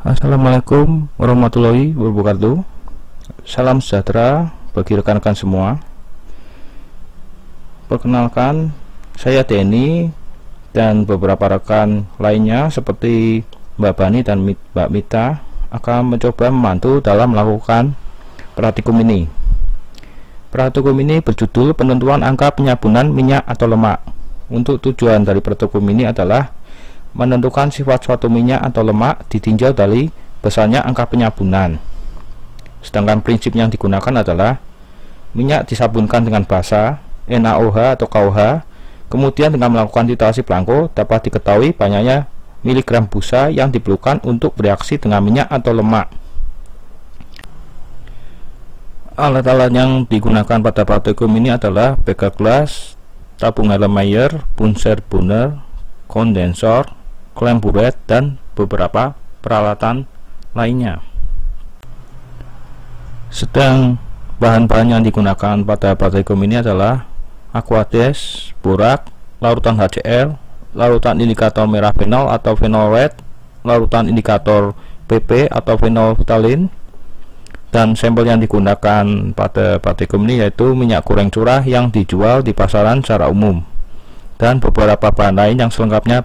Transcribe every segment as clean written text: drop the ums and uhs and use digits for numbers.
Assalamualaikum warahmatullahi wabarakatuh. Salam sejahtera bagi rekan-rekan semua. Perkenalkan, saya Denny dan beberapa rekan lainnya seperti Mbak Bani dan Mbak Mita akan mencoba membantu dalam melakukan praktikum ini. Praktikum ini berjudul penentuan angka penyabunan minyak atau lemak. Untuk tujuan dari praktikum ini adalah menentukan sifat suatu minyak atau lemak ditinjau dari besarnya angka penyabunan. Sedangkan prinsip yang digunakan adalah minyak disabunkan dengan basa, NaOH atau KOH. Kemudian dengan melakukan titrasi Plancke dapat diketahui banyaknya miligram busa yang diperlukan untuk bereaksi dengan minyak atau lemak. Alat-alat yang digunakan pada praktikum ini adalah beker gelas, tabung Erlenmeyer, Bunsen burner, kondensor, klem buret, dan beberapa peralatan lainnya. Sedang bahan-bahan yang digunakan pada praktikum ini adalah aquades, borak, larutan HCl, larutan indikator merah fenol atau phenol red, larutan indikator PP atau phenolphthalein, dan sampel yang digunakan pada praktikum ini yaitu minyak goreng curah yang dijual di pasaran secara umum, dan beberapa bahan lain yang selengkapnya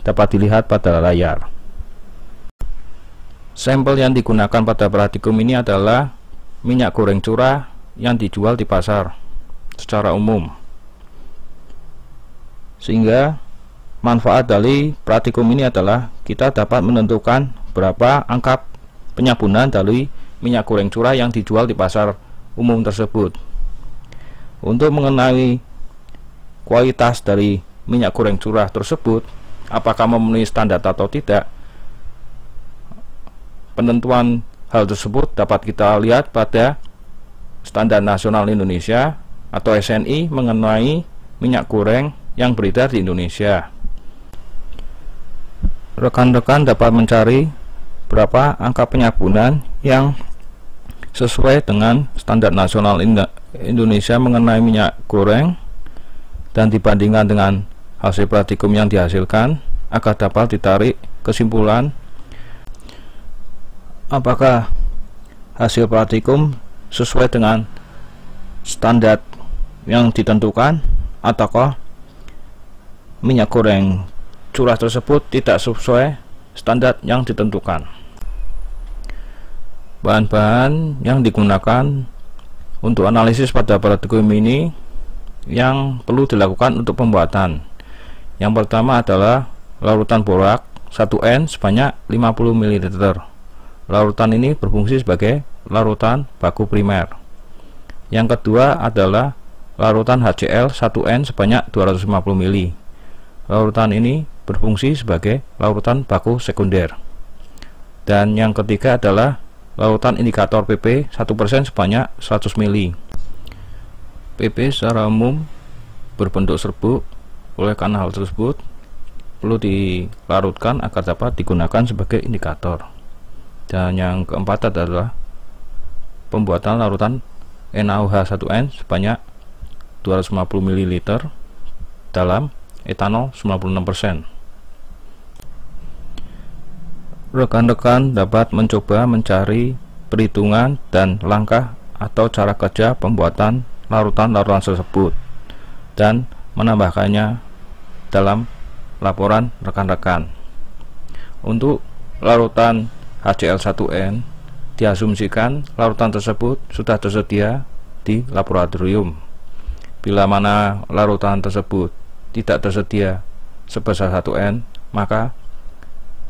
dapat dilihat pada layar. Sampel yang digunakan pada praktikum ini adalah minyak goreng curah yang dijual di pasar secara umum. Sehingga manfaat dari praktikum ini adalah kita dapat menentukan berapa angka penyabunan dari minyak goreng curah yang dijual di pasar umum tersebut. Untuk mengenai kualitas dari minyak goreng curah tersebut, apakah memenuhi standar atau tidak, penentuan hal tersebut dapat kita lihat pada Standar Nasional Indonesia atau SNI mengenai minyak goreng yang beredar di Indonesia. Rekan-rekan dapat mencari berapa angka penyabunan yang sesuai dengan Standar Nasional Indonesia mengenai minyak goreng dan dibandingkan dengan hasil praktikum yang dihasilkan agar dapat ditarik kesimpulan apakah hasil praktikum sesuai dengan standar yang ditentukan ataukah minyak goreng curah tersebut tidak sesuai standar yang ditentukan. Bahan-bahan yang digunakan untuk analisis pada praktikum ini yang perlu dilakukan untuk pembuatan. Yang pertama adalah larutan borak 1N sebanyak 50 ml. Larutan ini berfungsi sebagai larutan baku primer. Yang kedua adalah larutan HCl 1N sebanyak 250 ml. Larutan ini berfungsi sebagai larutan baku sekunder. Dan yang ketiga adalah larutan indikator PP 1% sebanyak 100 ml. PP secara umum berbentuk serbuk. Oleh karena hal tersebut perlu dilarutkan agar dapat digunakan sebagai indikator. Dan yang keempat adalah pembuatan larutan NaOH 1N sebanyak 250 ml dalam etanol 96%. Rekan-rekan dapat mencoba mencari perhitungan dan langkah atau cara kerja pembuatan larutan-larutan tersebut dan menambahkannya dalam laporan rekan-rekan. Untuk larutan HCl1N diasumsikan larutan tersebut sudah tersedia di laboratorium. Bila mana larutan tersebut tidak tersedia sebesar 1N, maka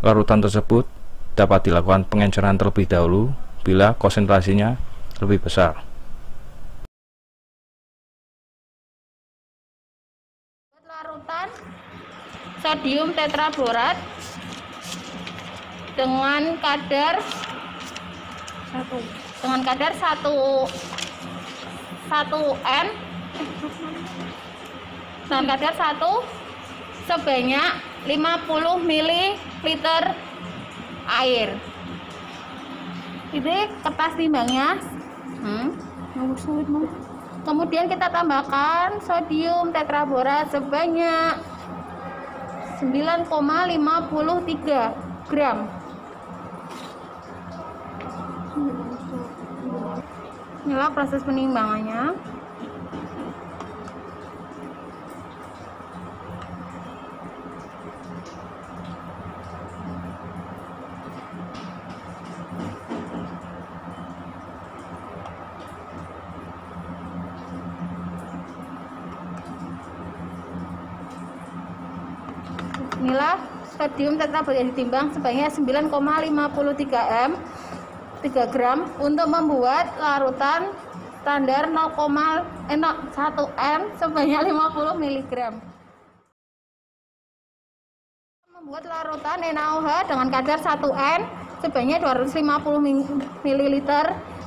larutan tersebut dapat dilakukan pengenceran terlebih dahulu bila konsentrasinya lebih besar. Larutan sodium tetraborat dengan kadar 1 N dengan kadar 1 sebanyak 50 ml air. Ini kertas timbangnya. Kemudian kita tambahkan sodium tetraborat sebanyak 9,53 gram. Inilah proses penimbangannya. Inilah sodium tetraborat yang ditimbang sebanyak 9,53 m 3 gram untuk membuat larutan standar 0,1 m sebanyak 50 mg. Membuat larutan NaOH dengan kadar 1 N sebanyak 250 ml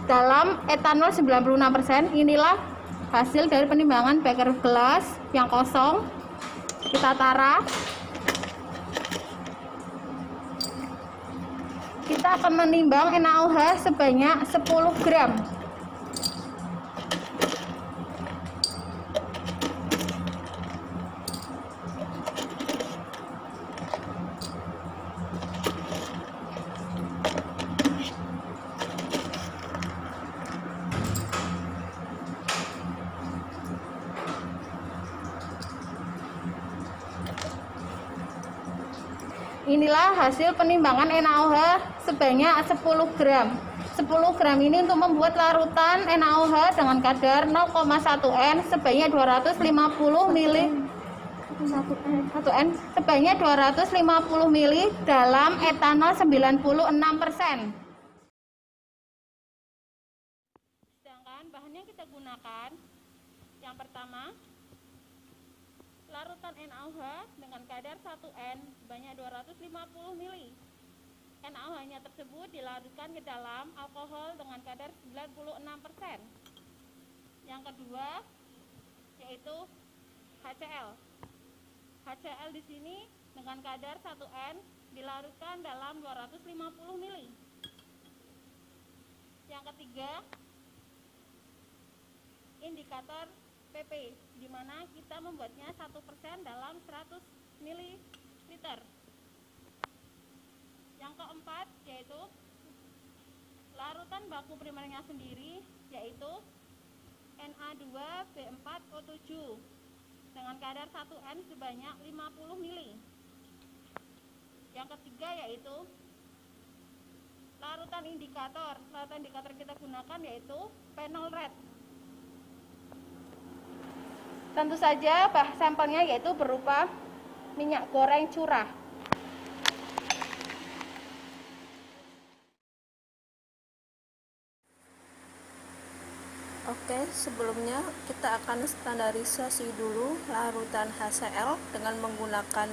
dalam etanol 96%. Inilah hasil dari penimbangan beker gelas yang kosong. Kita tara. Kita akan menimbang NaOH sebanyak 10 gram. Inilah hasil penimbangan NaOH sebanyak 10 gram. 10 gram ini untuk membuat larutan NaOH dengan kadar 0,1 N sebanyak 250 ml 1 N sebanyak 250 ml dalam etanol 96%. Sedangkan bahan yang kita gunakan yang pertama larutan NaOH dengan kadar 1 N sebanyak 250 ml. NaOH-nya tersebut dilarutkan ke dalam alkohol dengan kadar 96%. Yang kedua yaitu HCl. HCl di sini dengan kadar 1 N dilarutkan dalam 250 ml. Yang ketiga indikator PP, di mana kita membuatnya 1% dalam 100 ml. Yang keempat yaitu larutan baku primernya sendiri, yaitu Na2B4O7 dengan kadar 1 N sebanyak 50 ml. Yang ketiga yaitu larutan indikator. Larutan indikator kita gunakan yaitu phenol red. Tentu saja sampelnya yaitu berupa minyak goreng curah. Oke, sebelumnya kita akan standarisasi dulu larutan HCl dengan menggunakan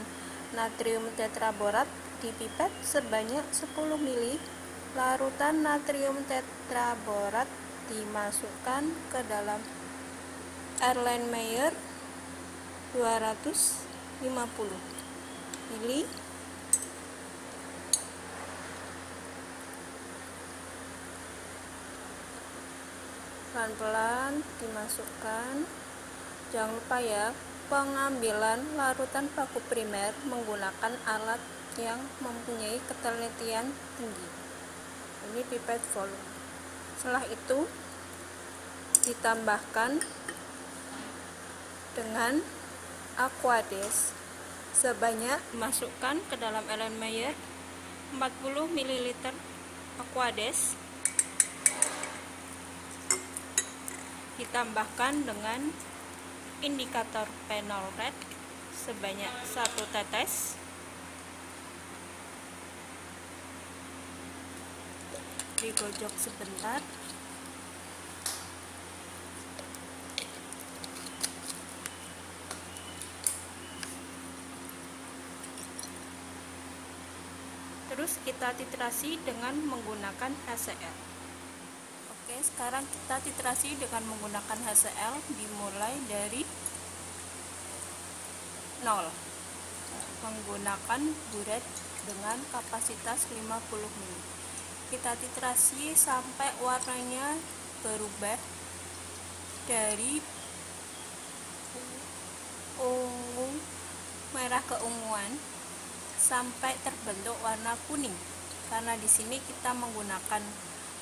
natrium tetraborat di pipet sebanyak 10 ml. Larutan natrium tetraborat dimasukkan ke dalam Erlenmeyer 250 ml. Pelan-pelan dimasukkan. Jangan lupa ya, pengambilan larutan baku primer menggunakan alat yang mempunyai ketelitian tinggi. Ini pipet volume. Setelah itu ditambahkan dengan Aquades sebanyak, masukkan ke dalam Erlenmeyer 40 ml Aquades, ditambahkan dengan indikator phenol red sebanyak 1 tetes, digojok sebentar. Terus kita titrasi dengan menggunakan HCl. Oke, sekarang kita titrasi dengan menggunakan HCl dimulai dari 0, menggunakan buret dengan kapasitas 50 ml. Kita titrasi sampai warnanya berubah dari ungu, merah keunguan sampai terbentuk warna kuning. Karena di sini kita menggunakan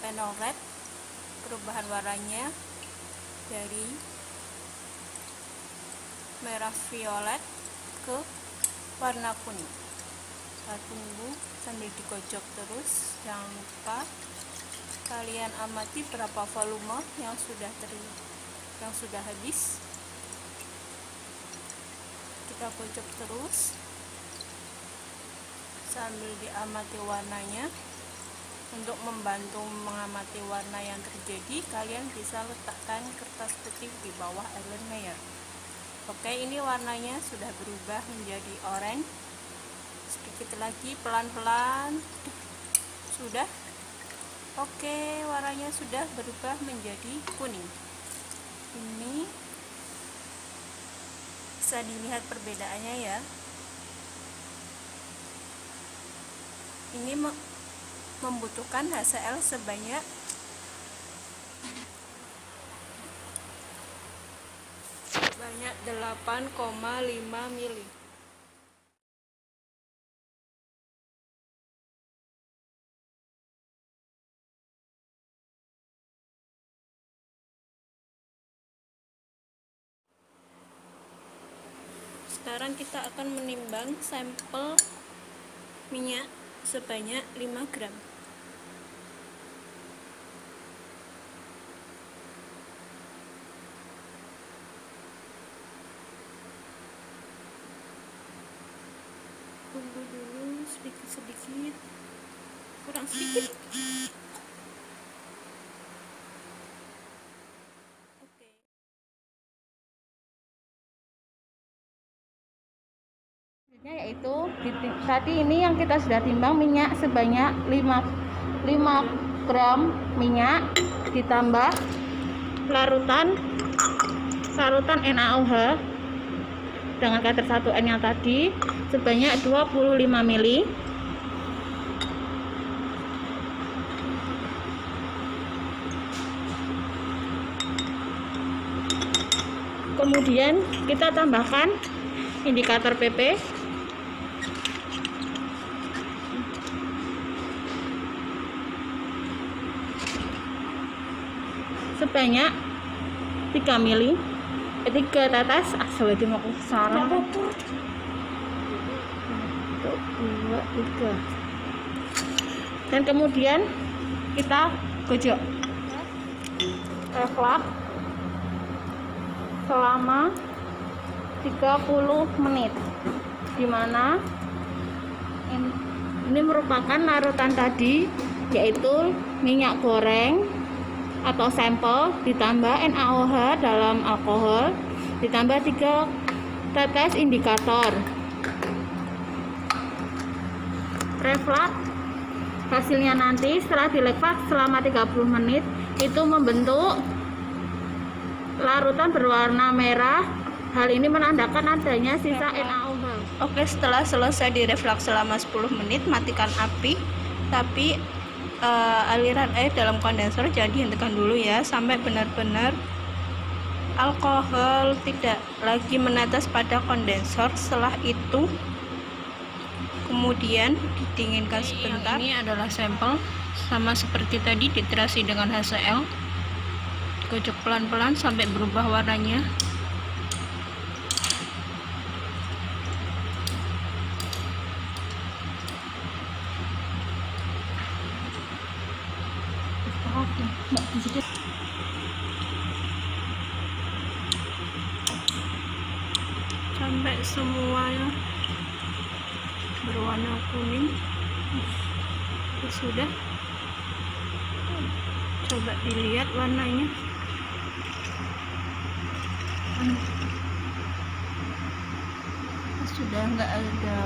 phenol red, perubahan warnanya dari merah violet ke warna kuning. Kita tunggu sambil dikocok terus. Jangan lupa kalian amati berapa volume yang sudah habis. Kita kocok terus sambil diamati warnanya. Untuk membantu mengamati warna yang terjadi, kalian bisa letakkan kertas putih di bawah eyeliner. Oke, ini warnanya sudah berubah menjadi oranye. Sedikit lagi, pelan-pelan. Sudah. Oke, warnanya sudah berubah menjadi kuning. Ini bisa dilihat perbedaannya ya. Ini membutuhkan HCl sebanyak 8,5 mili. Sekarang kita akan menimbang sampel minyak sebanyak 5 gram. Tunggu dulu sedikit-sedikit, kurang sedikit. Oke. Yaitu tadi ini yang kita sudah timbang minyak sebanyak 5 gram minyak ditambah larutan NaOH dengan kadar 1N yang tadi sebanyak 25 ml. Kemudian kita tambahkan indikator PP sebanyak 3 ml. 3 tetes asal mau sarang 1, 2, 3, dan kemudian kita gojok reflux selama 30 menit, dimana ini merupakan larutan tadi, yaitu minyak goreng atau sampel ditambah NaOH dalam alkohol ditambah 3 tetes indikator. Reflux hasilnya nanti setelah dilefak selama 30 menit itu membentuk larutan berwarna merah. Hal ini menandakan adanya sisa NaOH. Oke, setelah selesai direfleks selama 10 menit, matikan api, tapi aliran air dalam kondensor jadi hentikan dulu ya, sampai benar-benar alkohol tidak lagi menetes pada kondensor. Setelah itu kemudian didinginkan sebentar. Ini adalah sampel, sama seperti tadi diterasi dengan HCl. Gocok pelan-pelan sampai berubah warnanya. Sampai semuanya berwarna kuning. Sudah, coba dilihat warnanya. Sudah nggak ada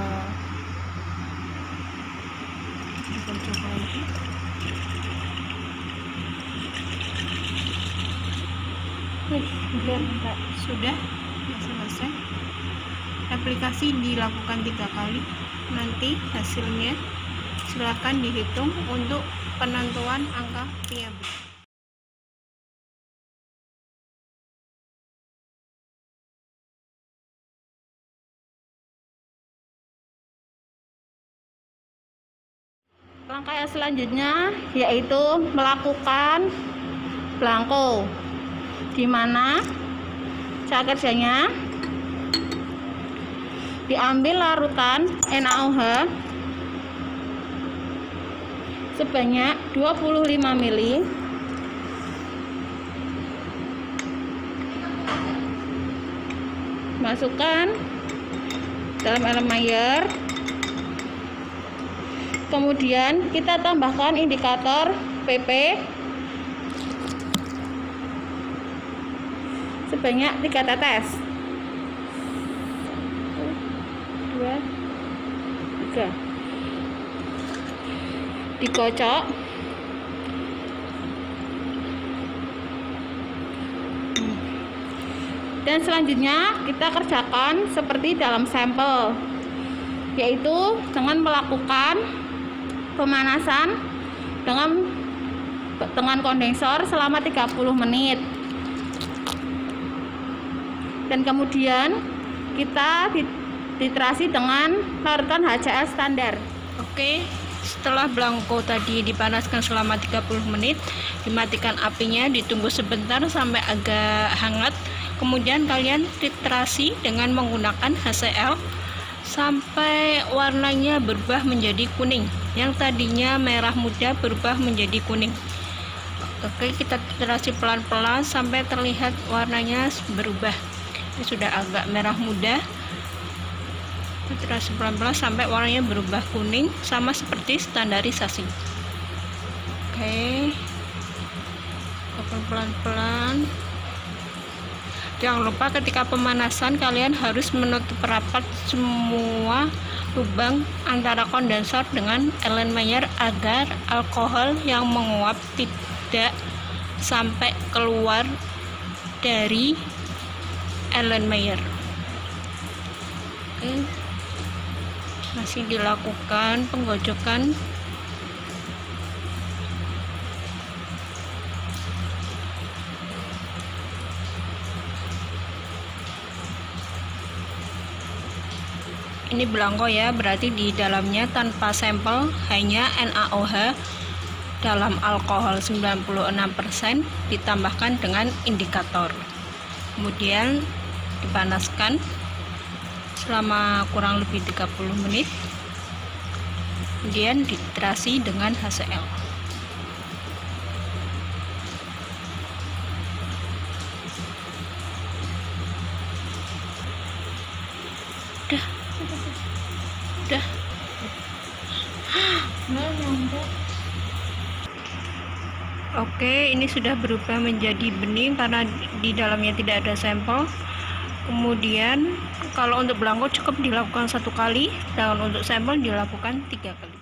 dikocok lagi. Sudah selesai. Aplikasi dilakukan 3 kali. Nanti hasilnya silakan dihitung untuk penentuan angka PAB. Langkah selanjutnya yaitu melakukan belangko, di mana cara kerjanya diambil larutan NaOH sebanyak 25 ml, masukkan dalam Erlenmeyer. Kemudian kita tambahkan indikator PP sebanyak 3 tetes. 1, 2, 3. Dikocok. Dan selanjutnya kita kerjakan seperti dalam sampel, yaitu dengan melakukan pemanasan dengan kondensor selama 30 menit. Dan kemudian kita titrasi dengan larutan HCl standar. Oke, setelah belangko tadi dipanaskan selama 30 menit, dimatikan apinya, ditunggu sebentar sampai agak hangat. Kemudian kalian titrasi dengan menggunakan HCl sampai warnanya berubah menjadi kuning. Yang tadinya merah muda berubah menjadi kuning. Oke, kita titrasi pelan-pelan sampai terlihat warnanya berubah. Ini sudah agak merah muda. Titrasi pelan-pelan sampai warnanya berubah kuning, sama seperti standarisasi. Oke, pelan-pelan. Jangan lupa ketika pemanasan kalian harus menutup rapat semua lubang antara kondensor dengan Erlenmeyer agar alkohol yang menguap tidak sampai keluar dari Erlenmeyer. Oke, masih dilakukan penggocokan. Ini belangko ya, berarti di dalamnya tanpa sampel, hanya NaOH dalam alkohol 96% ditambahkan dengan indikator. Kemudian dipanaskan selama kurang lebih 30 menit. Kemudian dititrasi dengan HCl. Udah. Oke, ini sudah berubah menjadi bening karena di dalamnya tidak ada sampel. Kemudian kalau untuk belangko cukup dilakukan 1 kali, dan untuk sampel dilakukan 3 kali.